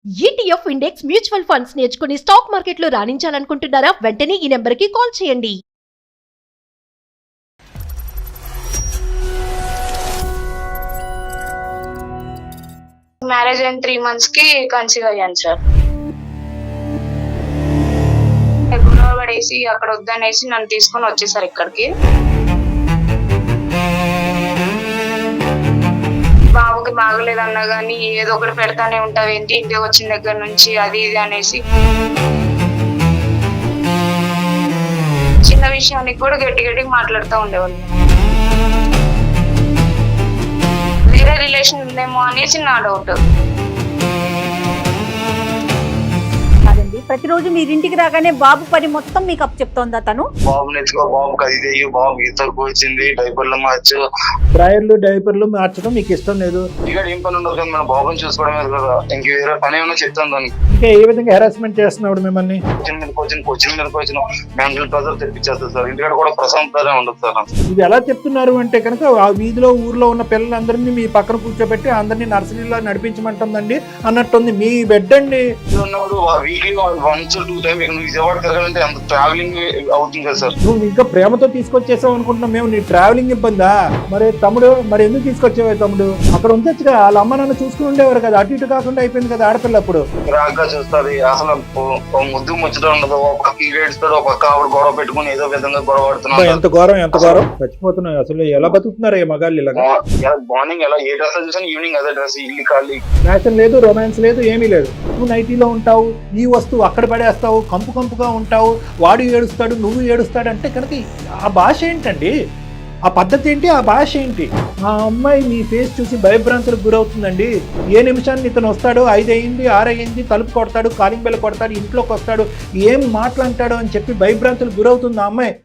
ETF index mutual funds నేర్చుకుని stock మార్కెట్లో రాణించాలనుకుంటున్నారా? వెంటనే ఈ నెంబర్కి కాల్ చేయండి. మ్యారేజ్ అయిన 3 months కి కన్సీవ్ అయ్యాను సార్. గొడవ పడేసి అక్కడ వద్దనేసి నన్ను తీసుకొని వచ్చేసారు ఇక్కడికి. బాబుకి బాగలేదన్నా గానీ ఏదో ఒకటి పెడతానే ఉంటావు ఏంటి ఇంటికి వచ్చిన దగ్గర నుంచి అది ఇది అనేసి చిన్న విషయానికి కూడా గట్టి మాట్లాడుతూ ఉండేవాళ్ళు. వేరే రిలేషన్ ఉందేమో అనేసి నా డౌట్. కాదండి, ప్రతిరోజు మీరింటికి రాగానే బాబు పని మొత్తం మీకు అప్ చెప్తోందా తను? బాబుని ఎత్తుకో, బాబుకి అది చెయ్యి, బాబు ఈతకు వచ్చింది, డైపర్లు మార్చు. డైపర్లు మార్చడం మీకు ఇష్టం లేదు. ఇక్కడ ఏం పని ఉండదు కదా, మన బాబుని చూసుకోవడమే కదా, ఇంక వేరే పని ఏమైనా చెప్తాను దానికి. ఇంకా ఏ విధంగా హెరాస్మెంట్ చేస్తున్నాడు మిమ్మల్ని? కోచింగ్ మీద మెంటల్ ప్రెజర్ తెప్పించేస్తారు సార్. ఇంటికాడ కూడా ప్రశాంతంగా ఉండదు సార్. ఇది ఎలా చెప్తున్నారు అంటే కనుక ఆ వీధిలో ఊర్లో ఉన్న పిల్లలందరినీ మీ పక్కన కూర్చోబెట్టి అందరినీ నర్సరీలో నడిపించమంటుందండి అన్నట్టుంది. మీ బెడ్ అండి ఉన్నప్పుడు వీక్లీ 1 to 2 times ఇక్కడ విజయవాడ తిరగాలంటే అంత ట్రావెలింగ్ అవుతుంది కదా సార్. నువ్వు ఇంకా ప్రేమతో తీసుకొచ్చేసావు అనుకుంటున్నాం మేము. నీ ట్రావెలింగ్ ఇబ్బందా? మరి తమ్ముడు, మరి ఎందుకు తీసుకొచ్చావు తమ్ముడు? అక్కడ ఉంచొచ్చుగా, వాళ్ళ అమ్మ నాన్న చూసుకుని ఉండేవారు కదా, అటు ఇటు కాకుండా అయిపోయింది కదా ఆడపిల్ల. అప్పుడు రాగ్గా చూస్తుంది, అసలు ముద్దు ముచ్చట ఉండదు. ఒక పక్క ఏడుస్తాడు, ఒక పక్క ఆవిడ గొడవ పెట్టుకుని ఏదో విధంగా గొడవ పడుతున్నాడు. ఎంత ఘోరం చచ్చిపోతున్నావు. అసలు ఎలా బతుకుతున్నారు ఏ మగాళ్ళు ఇలాగా? మార్నింగ్ ఎలా ఏ డ్రెస్ చూసాను, ఈవినింగ్ అదే డ్రెస్, ఇల్లు ఖాళీ. ఫ్యాషన్ లేదు, రొమాన్స్ లేదు, ఏమీ లేదు. నువ్వు నైటీలో ఉంటావు, ఈ వస్తువు అక్కడ పడేస్తావు, కంపుగా ఉంటావు, వాడు ఏడుస్తాడు, నువ్వు ఏడుస్తాడు అంటే కనుక ఆ భాష ఏంటండి? ఆ పద్ధతి ఏంటి? ఆ భాష ఏంటి? ఆ అమ్మాయి మీ ఫేస్ చూసి భయభ్రాంతులకు గురవుతుందండి. ఏ నిమిషాన్ని ఇతను వస్తాడు, 5 అయింది 6 అయింది, తలుపు కొడతాడు, కాలింగ్ బెల్ కొడతాడు, ఇంట్లోకి వస్తాడు, ఏం మాట్లాంటాడు అని చెప్పి భయభ్రాంతులకు గురవుతుంది ఆ అమ్మాయి.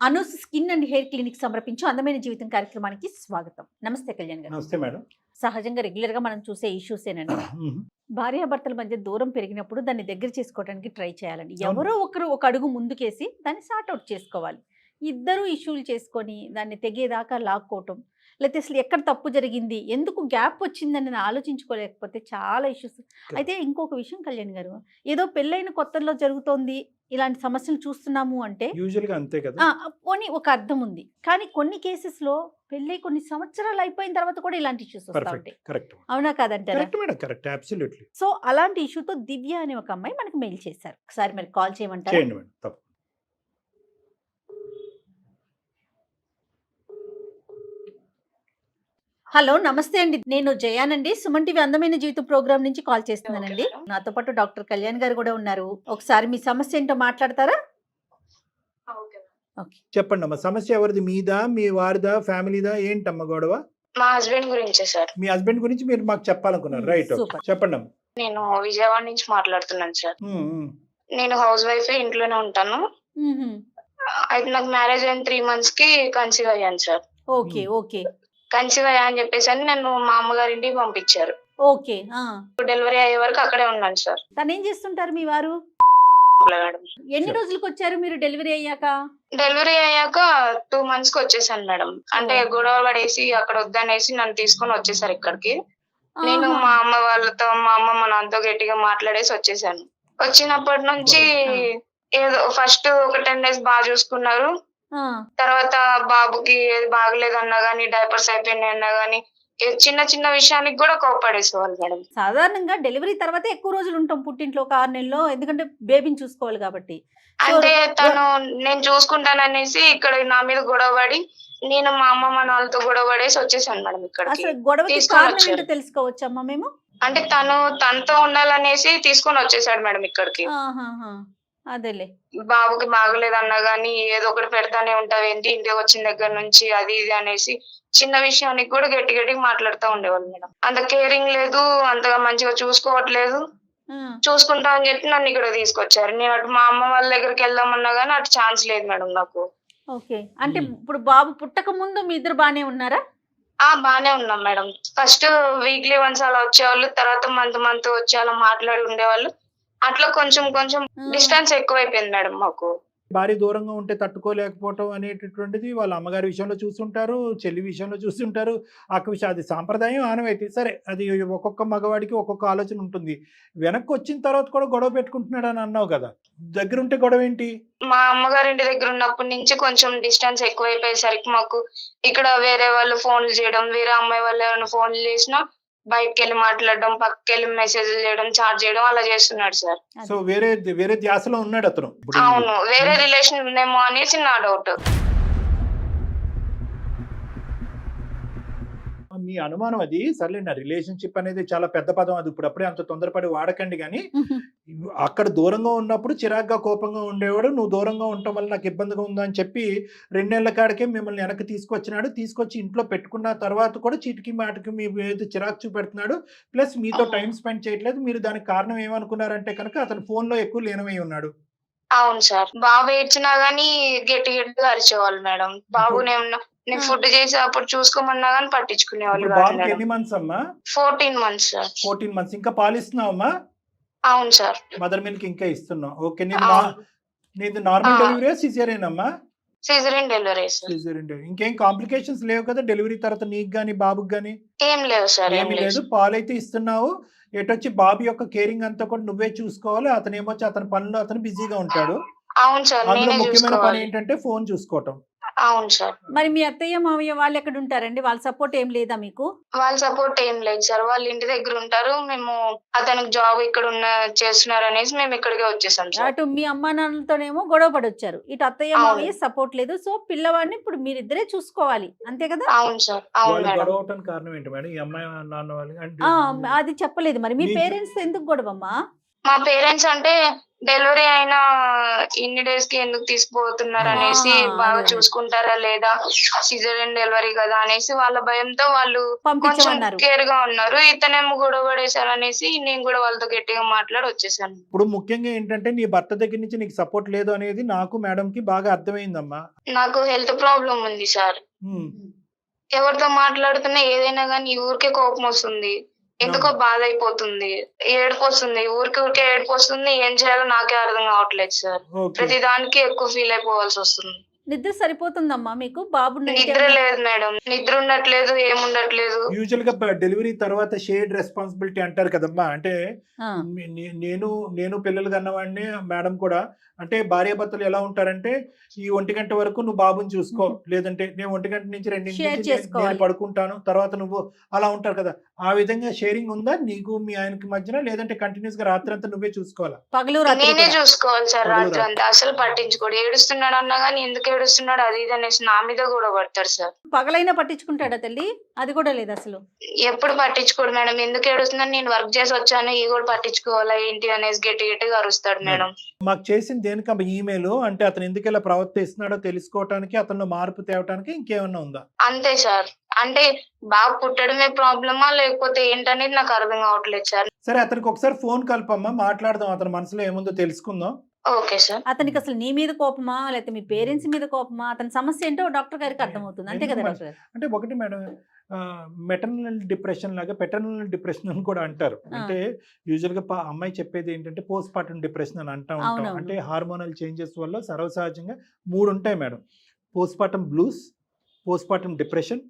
Anu's skin and hair clinic సమర్పించు అందమైన జీవితం కార్యక్రమానికి స్వాగతం. నమస్తే కళ్యాణ్ గారు. నమస్తే మేడం. సహజంగా రెగ్యులర్ గా మనం చూసే ఇష్యూసేనండి. భార్యాభర్తల మధ్య దూరం పెరిగినప్పుడు దాన్ని దగ్గర చేసుకోవడానికి ట్రై చేయాలండి. ఎవరో ఒకరు ఒక అడుగు ముందుకేసి దాన్ని సార్ట్అవుట్ చేసుకోవాలి. ఇద్దరు ఇష్యూలు చేసుకొని దాన్ని తెగేదాకా లాక్కోవటం, లేకపోతే అసలు ఎక్కడ తప్పు జరిగింది, ఎందుకు గ్యాప్ వచ్చిందని ఆలోచించుకోలేకపోతే చాలా ఇష్యూస్. అయితే ఇంకొక విషయం కళ్యాణ్ గారు, ఏదో పెళ్ళైన కొత్తల్లో జరుగుతోంది ఇలాంటి సమస్యలు చూస్తున్నాము అంటే యూజువల్గా అంతే కదా, పోనీ ఒక అర్థం ఉంది. కానీ కొన్ని కేసెస్ లో పెళ్ళై కొన్ని సంవత్సరాలు అయిపోయిన తర్వాత కూడా ఇలాంటి ఇష్యూస్ వస్తూ ఉంటాయి. అవునా కాదంటారా? సో అలాంటి ఇష్యూతో దివ్య అనే ఒక అమ్మాయి మనకు మెయిల్ చేశారు. ఒకసారి మరి కాల్ చేయమంటారు? హలో, నమస్తే అండి. నేను జయానండి, సుమన్ టీవీ అందమైన జీవితం ప్రోగ్రామ్ నుంచి కాల్ చేస్తున్నానండి. నాతో పాటు డాక్టర్ కళ్యాణ్ గారు కూడా ఉన్నారు. ఒకసారి మీ సమస్య ఏంటో మాట్లాడతారా? చెప్పండి అమ్మా. సమస్య ఎవరిది? మీదా, మీ వారిదా, ఫ్యామిలీదా? ఏంటమ్మా గొడవ? మా హస్బెండ్ గురించే సార్. మీ హస్బెండ్ గురించి మీరు మాకు చెప్పాలనుకున్నారు, రైట్? చెప్పండి అమ్మా. నేను విజయవాడ నుంచి మాట్లాడుతున్నాను సార్. నేను హౌస్ వైఫ్, ఇంట్లోనే ఉంటాను. అయితే నాకు మ్యారేజ్ అయిన 3 months కి కన్సీవ్ అయ్యాను సార్. ఓకే. కన్సీవ్ అయ్యా అని చెప్పేసి అని నన్ను మా అమ్మగారి ఇంటికి పంపించారు. ఓకే. డెలివరీ అయ్యే వరకు అక్కడే ఉన్నాను సార్. తను ఏం చేస్తుంటారు మీ వారు? ఎన్ని రోజులకు వచ్చారు మీరు డెలివరీ అయ్యాక? డెలివరీ అయ్యాక 2 months కి వచ్చేసాను మేడం. అంటే గొడవ పడేసి అక్కడ వద్దనేసి నన్ను తీసుకొని వచ్చేసారు ఇక్కడికి. నేను మా అమ్మ వాళ్ళతో, మా అమ్మ మా నాన్నతో గట్టిగా మాట్లాడేసి వచ్చేసాను. వచ్చినప్పటి నుంచి ఏదో ఫస్ట్ ఒక 10 days బాగా చూసుకున్నారు. తర్వాత బాబుకి బాగలేదన్నా గానీ, డైపర్స్ అయిపోయినాయి అన్నా గానీ, చిన్న విషయానికి కూడా కోపడేసేవాళ్ళు మేడం. సాధారణంగా డెలివరీ తర్వాత ఎక్కువ రోజులు ఉంటాం పుట్టింట్లో, ఒక 6 నెలల్లో, ఎందుకంటే బేబీని చూసుకోవాలి కాబట్టి. అంటే తను నేను చూసుకుంటాననేసి ఇక్కడ నా మీద గొడవపడి, నేను మా అమ్మ మా నాన్నతో గొడవపడేసి వచ్చేసాను మేడం ఇక్కడికి. గొడవ తెలుసుకోవచ్చమ్మా మేము? అంటే తనతో ఉండాలనేసి తీసుకొని వచ్చేసాడు మేడం ఇక్కడికి. అదేలే. బాబుకి బాగలేదన్నా గానీ ఏదో ఒకటి పెడతానే ఉంటావు ఏంటి ఇంటికి వచ్చిన దగ్గర నుంచి అది ఇది అనేసి చిన్న విషయానికి కూడా గట్టి మాట్లాడుతూ ఉండేవాళ్ళు మేడం. అంత కేరింగ్ లేదు, అంతగా మంచిగా చూసుకోవట్లేదు. చూసుకుంటా అని చెప్పి నన్ను ఇక్కడ తీసుకొచ్చారు. నేను అటు మా అమ్మ వాళ్ళ దగ్గరికి వెళ్దామన్నా గానీ అటు ఛాన్స్ లేదు మేడం నాకు. ఓకే. అంటే ఇప్పుడు బాబు పుట్టక ముందు మీ ఇద్దరు బానే ఉన్నారా? బానే ఉన్నాం మేడం. ఫస్ట్ వీక్లీ వన్స్ అలా వచ్చేవాళ్ళు, తర్వాత మంత్ వచ్చి అలా మాట్లాడి ఉండేవాళ్ళు. అట్లా కొంచెం డిస్టెన్స్ ఎక్కువైపోయింది మేడం మాకు. భార్య దూరంగా ఉంటే తట్టుకోలేకపోవటం అనేటటువంటిది వాళ్ళ అమ్మగారి విషయంలో చూస్తుంటారు, చెల్లి విషయంలో చూస్తుంటారు, అక్క విషయం. అది సాంప్రదాయం, ఆనవాయితీ. సరే, అది ఒక్కొక్క మగవాడికి ఒక్కొక్క ఆలోచన ఉంటుంది. వెనక్కి వచ్చిన తర్వాత కూడా గొడవ పెట్టుకుంటున్నాడు అని అన్నావు కదా, దగ్గర ఉంటే గొడవ ఏంటి? మా అమ్మగారింటి దగ్గర ఉన్నప్పటి నుంచి కొంచెం డిస్టెన్స్ ఎక్కువైపోయేసరికి మాకు ఇక్కడ వేరే వాళ్ళు ఫోన్లు చేయడం, వేరే అమ్మాయి వాళ్ళు ఏమైనా ఫోన్లు చేసినా బయటకు వెళ్ళి మాట్లాడడం, పక్కకి వెళ్ళి మెసేజ్లు చేయడం, చాట్ చేయడం అలా చేస్తున్నాడు సార్. సో వేరే ధ్యాసలో ఉన్నాడు అతను. అవును, వేరే రిలేషన్ ఉందేమో అనేసి నా డౌట్. మీ అనుమానం అది. సర్లే, నా రిలేషన్షిప్ అనేది చాలా పెద్ద పదం, అది ఇప్పుడప్పుడే అంత తొందరపడి వాడకండి. కానీ అక్కడ దూరంగా ఉన్నప్పుడు చిరాగ్గా కోపంగా ఉండేవాడు, నువ్వు దూరంగా ఉండటం వల్ల నాకు ఇబ్బందిగా ఉందా అని చెప్పి 2 నెలల కాడికే మిమ్మల్ని వెనక్కి తీసుకొచ్చినాడు. తీసుకొచ్చి ఇంట్లో పెట్టుకున్న తర్వాత కూడా చీటికి మాటికి మీ ఏదో చిరాకు చూపెడుతున్నాడు. ప్లస్ మీతో టైం స్పెండ్ చేయట్లేదు. మీరు దానికి కారణం ఏమనుకున్నారంటే కనుక అతను ఫోన్లో ఎక్కువ లీనమై ఉన్నాడు. అవును సార్, బాబు ఏడ్చినా గానీ గట్టిగా అరిచేవాళ్ళు మేడం. బాబునేమన్నా నేను ఫుడ్ చేసి అప్పుడు చూసుకోమన్నా గానీ పట్టించుకునేవాళ్ళు ఇప్పుడు కాదు బాబుకి మేడం. ఎన్ని మంత్స్ అమ్మా? 14 months సార్. 14 months. ఇంకా పాలిస్తున్నావమ్మా? అవును సార్. మదర్ మిల్క్ ఇంకా ఇస్తున్నావు. ఓకే. అవును. నీది నార్మల్ ఆ. డెలివరీ, సిజేరియన్ అమ్మా? సిజరీన్ డెలివరీ సార్. సిజేరియన్. ఇంకేం కాంప్లికేషన్స్ లేవు కదా డెలివరీ తర్వాత నీకు గానీ బాబుకి గానీ? ఏం లేవు సార్, ఏం ఏమీ లేదు. లేదు. పాలైతే ఇస్తున్నావు. ఎటొచ్చి బాబు యొక్క కేరింగ్ అంతా కూడా నువ్వే చూసుకోవాలి. అతను ఏమొచ్చి అతని పనులు అతను బిజీగా ఉంటాడు. అవును సార్, అందులో నేనే ముఖ్యమైన పని చూసుకోవాలి. ఏంటంటే ఫోన్ చూసుకోవటం. అవును సార్. మరి మీ అత్తయ్య మావయ్య వాళ్ళు ఎక్కడ ఉంటారండి? వాళ్ళ సపోర్ట్ ఏం లేదా మీకు? వాళ్ళ సపోర్ట్ ఏం లేదు సార్, వాళ్ళ ఇంటి దగ్గర ఉంటారు. మేము అతనికి జాబ్ ఇక్కడ చేస్తున్నారు అనేసి మేము ఇక్కడికే వచ్చేసాం సార్. అటు మీ అమ్మా నాన్నలతోనేమో గొడవ పడొచ్చారు, ఇటు అత్తయ్య అవును. మావయ్య సపోర్ట్ లేదు. సో పిల్లవాడిని ఇప్పుడు మీరిద్దరే చూసుకోవాలి, అంతే కదా? అవును సార్. అవును వాళ్ళు మేడం. గొడవ అవటానికి కారణం ఏంటి మేడం? ఈ అమ్మాయి నాన్న వాళ్ళు అంటే అది చెప్పలేదు. మరి మీ మీకు- పేరెంట్స్ ఎందుకు గొడవమ్మా? మా పేరెంట్స్ అంటే డెలివరీ అయిన ఇన్ని డేస్ కి ఎందుకు తీసుకుపోతున్నారు అనేసి, ఆహా, బాగా అదే. చూసుకుంటారా లేదా, సిజరీన్ డెలివరీ కదా అనేసి వాళ్ళ భయంతో వాళ్ళు కొంచెం పంపించమన్నారు. కేర్ గా ఉన్నారు. ఇతనేమో గొడవ పడేశారు అనేసి నేను కూడా వాళ్ళతో గట్టిగా మాట్లాడి వచ్చేసాను. ఇప్పుడు ముఖ్యంగా ఏంటంటే నీ భర్త దగ్గర నుంచి నీకు సపోర్ట్ లేదు అనేది నాకు మేడం కి బాగా అర్థమైందమ్మా. నాకు హెల్త్ ప్రాబ్లం ఉంది సార్. ఉమ్. ఎవరితో మాట్లాడుతున్నా ఏదైనా కానీ ఊరికే కోపం వస్తుంది, ఎందుకో బాధ అయిపోతుంది, ఏడుపు వస్తుంది, ఊరికే ఏడుపు వస్తుంది. ఏం చేయాలో నాకే అర్థం కావట్లేదు సార్. ఓకే. ప్రతి దానికి ఎక్కువ ఫీల్ అయిపోవాల్సి వస్తుంది. నిద్ర సరిపోతుందమ్మా మీకు? బాబు నిద్ర లేదు మేడం, నిద్ర ఉండట్లేదు, ఏముండట్లేదు. యూజువల్ గా డెలివరీ తర్వాత షేర్డ్ రెస్పాన్సిబిలిటీ అంటారు కదమ్మా. అంటే నేను పిల్లలు కన్నవాడిని, మేడం కూడా. అంటే భార్యాభర్తలు ఎలా ఉంటారంటే, ఈ 1 గంట వరకు నువ్వు బాబుని చూసుకో, లేదంటే నేను 1 గంట నుంచి 2 Share నుంచి చేసుకోవాలి. నేను పడుకుంటాను, తర్వాత నువ్వు అలా ఉంటారు కదా. ఆ విధంగా షేరింగ్ ఉందా నీకు మీ ఆయనకి మధ్యన, లేదంటే కంటిన్యూస్ గా రాత్రి అంతా నువ్వే చూసుకోవాలా? పగలు రాత్రి నేనే కూడా? చూసుకోవాలి సార్. పగలు రాత్రి అంతా అసలు పట్టించుకోడు. ఏడుస్తున్నాడు అన్నా గానీ ఎందుకు ఏడుస్తున్నాడు అది ఇది అనేసి నా మీద కూడా పడతాడు సార్. పగలైనా పట్టించుకుంటాడా తల్లి? అది కూడా లేదు అసలు. ఎప్పుడు పట్టించుకోడు మేడం. ఎందుకు ఏడుస్తున్నాడు, నేను వర్క్ చేసి వచ్చాను, ఈ కూడా పట్టించుకోవాలా ఏంటి అనేసి గట్టిగా అరుస్తాడు మేడం. మాకు చేసింది దేనికమ్మా ఈమెయిల్? అంటే అతను ఎందుకు ఇలా ప్రవర్తిస్తున్నాడో తెలుసుకోవటానికి, అతను మార్పు తేవటానికి, ఇంకేమన్నా ఉందా? అంతే సార్. అంటే బాబు పుట్టడమే ప్రాబ్లమా లేకపోతే ఏంటనేది నాకు అర్థం కావట్లేదు సార్. సరే, అతనికి ఒకసారి ఫోన్ కలపమ్మా, మాట్లాడదాం, అతని మనసులో ఏముందో తెలుసుకుందాం. Okay sir. అతనికి అసలు నీ మీద కోపమా లేకపోతే మీ పేరెంట్స్ మీద కోపమా? అతని సమస్య ఏంటో డాక్టర్ గారికి అర్థమవుతుంది, అంతే కదా డాక్టర్ గారు? అంటే ఒకటి మేడం, మెటర్నల్ డిప్రెషన్ లాగా పెటర్నల్ డిప్రెషన్ అని కూడా అంటారు. అంటే యూజువల్ గా అమ్మాయి చెప్పేది ఏంటంటే పోస్ట్ పార్టం డిప్రెషన్ అని అంటా ఉంటాం. అవునవును. అంటే హార్మోనల్ చేంజెస్ వల్ల సర్వసహజంగా 3 ఉంటాయి madam: postpartum blues, postpartum depression,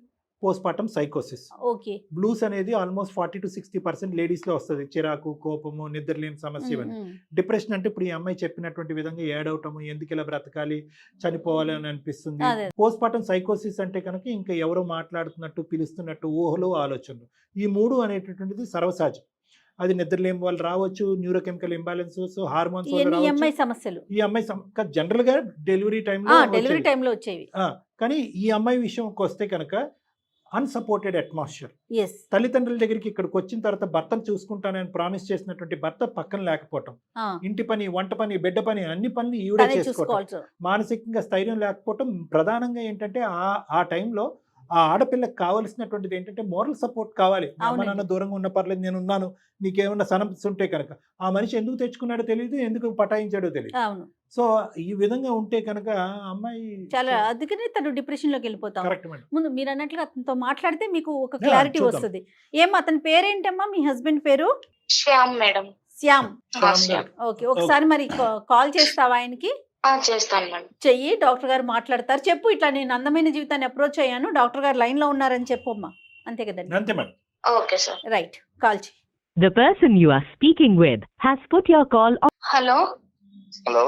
postpartum సైకోసిస్. ఓకే. బ్లూస్ అనేది ఆల్మోస్ట్ 40 to 60% లేడీస్ లో వస్తుంది. చిరాకు, కోపము, నిద్రలేని సమస్య ఇవన్నీ. డిప్రెషన్ అంటే ఇప్పుడు ఈ అమ్మాయి చెప్పినటువంటి విధంగా ఏడవటము, ఎందుకు ఇలా బ్రతకాలి, చనిపోవాలి అని అనిపిస్తుంది. అదే. పోస్ట్ పార్టం సైకోసిస్ అంటే కనుక ఇంకా ఎవరో మాట్లాడుతున్నట్టు, పిలుస్తున్నట్టు ఊహలు, ఆలోచనలు. ఈ 3 అనేటటువంటిది సర్వసహజం. అది నిద్రలేని వాళ్ళు రావచ్చు, న్యూరోకెమికల్ ఇంబాలెన్సెస్, హార్మోన్స్ వల్ల ఇవన్నీ రావచ్చు. అమ్మాయి సమస్యలు ఈ అమ్మాయి జనరల్ గా డెలివరీ టైంలో డెలివరీ టైంలో వచ్చేవి. కానీ ఈ అమ్మాయి విషయంకి వస్తే కనుక అన్సపోర్టెడ్ అట్మాస్ఫియర్. ఎస్. తల్లిదండ్రుల దగ్గరికి ఇక్కడికి వచ్చిన తర్వాత భర్తను చూసుకుంటానని ప్రామిస్ చేసినటువంటి భర్త పక్కన లేకపోవటం, ఇంటి పని, వంట పని, బిడ్డ పని, అన్ని పనులు ఈవిడే చేసుకోవటం, చూసుకోవాలి. మానసికంగా స్థైర్యం లేకపోవటం. ప్రధానంగా ఏంటంటే ఆ టైంలో ఆ ఆడపిల్లకి కావాల్సినటువంటిది ఏంటంటే మోరల్ సపోర్ట్ కావాలి. అమ్మ అవునండి. నాన్న దూరంగా ఉన్న పర్లేదు, నేను ఉన్నాను, నీకేమన్నా సమస్య ఉంటే కనుక. ఆ మనిషి ఎందుకు తెచ్చుకున్నాడో తెలియదు, ఎందుకు పటాయించాడో తెలియదు. అవును. సో ఈ విధంగా ఉంటే కనుక అమ్మాయి చాలా, అందుకనే తను డిప్రెషన్ లోకి వెళ్ళిపోతాం. Correct madam. ముందు మీరు అన్నట్లుగా అతనితో మాట్లాడితే మీకు ఒక క్లారిటీ చూద్దాం. వస్తుంది. అతని పేరేంటమ్మా? మీ హస్బెండ్ పేరు? శ్యామ్ మేడం. శ్యామ్. శ్యామ్ శ్యామ్. గారు. ఓకే. ఒకసారి మరి కాల్ చేస్తావా ఆయనకి? చేస్తాను మేడం. చెయ్యి, డాక్టర్ గారు మాట్లాడతారు. చెప్పు, ఇట్లా నేను అందమైన జీవితాన్ని అప్రోచ్ అయ్యాను, డాక్టర్ గారు లైన్ లో ఉన్నారని చెప్పమ్మా. అంతే కదండి? అంతే madam. Okay sir. Right, call చెయ్యి. The person you are speaking with has put your call on. Hello, hello,